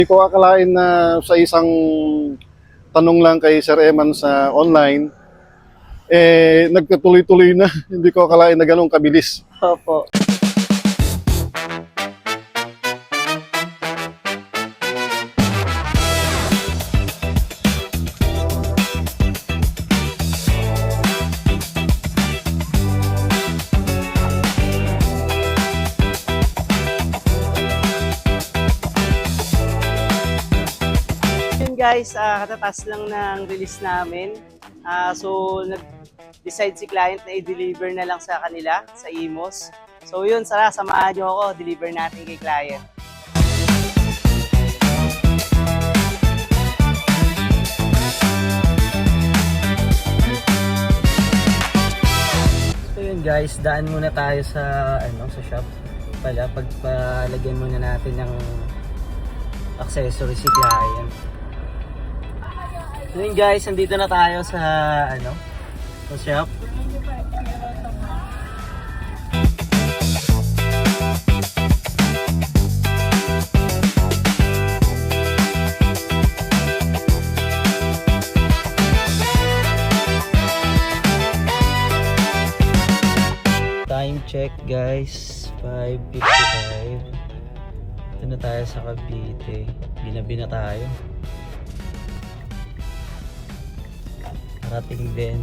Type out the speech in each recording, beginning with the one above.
Hindi ko akalain na sa isang tanong lang kay Sir Eman sa online, nagkatuloy-tuloy na. Hindi ko akalain na ganun kabilis. Opo. Yun guys, katatas lang ng release namin. So nag-decide si client na i-deliver na lang sa kanila, sa Imos. So yun, samahan nyo ako, deliver natin kay client. So yun guys, daan muna tayo sa sa shop pala, pagpalagyan muna natin ng accessory si client. Yun guys, nandito na tayo sa sa shop. Time check guys, 5:55. Ito na tayo sa Cavite. Binabi na tayo. Parating din.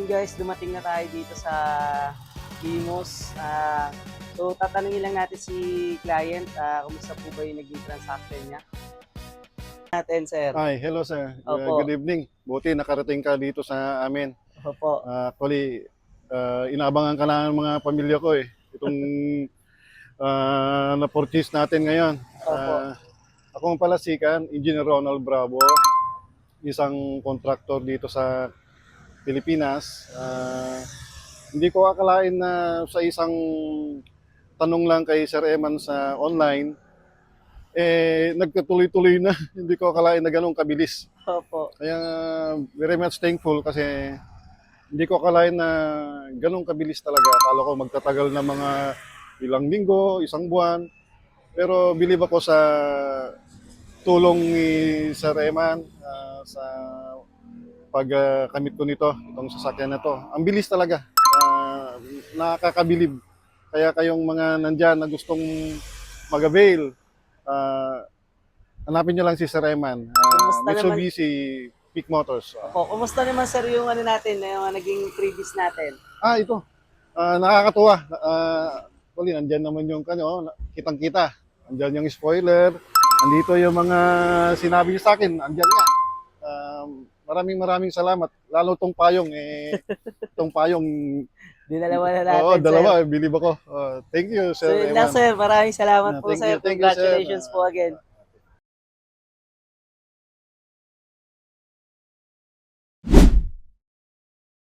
Guys, dumating na tayo dito sa Imos. So tatanungin lang natin si client, kumusta po ba yung naging transaction niya natin, sir. Ay, hello sir. Opo. Good evening. Buti nakarating ka dito sa amin. Opo. Actually, inaabangan ka na ng mga pamilya ko eh. Itong na-purchase natin ngayon. Opo. Ako ang palasikan, Engineer Ronald Bravo, isang contractor dito sa Pilipinas. Hindi ko akalain na sa isang tanong lang kay Sir Eman sa online, nagkatuloy-tuloy na. Hindi ko akalain na ganun kabilis. Opo. Kaya very much thankful kasi hindi ko akalain na ganun kabilis talaga. Akala ko magtatagal na mga ilang linggo, isang buwan. Pero believe ako sa tulong ni Sir Eman sa pagkamit ko nito, itong sasakyan na to. Ang bilis talaga. Nakakabilib. Kaya kayong mga nandyan na gustong mag-avail, hanapin nyo lang si Sir Eman. Mitsubishi Peak Motors. Opo. Kumusta naman sir yung natin, yung naging previous natin? Ito. Nakakatuwa. Actually, nandyan naman yung kitang-kita. Nandyan yung spoiler. Andito yung mga sinabi niyo sa akin. Andyan nga. Maraming salamat. Lalo tong payong. Itong payong. Dinalawa na natin, Oo, dalawa. sir. Believe ako. Thank you, So Sir yun lang Eman. sir, maraming salamat po Thank sir. you, sir. Congratulations po again.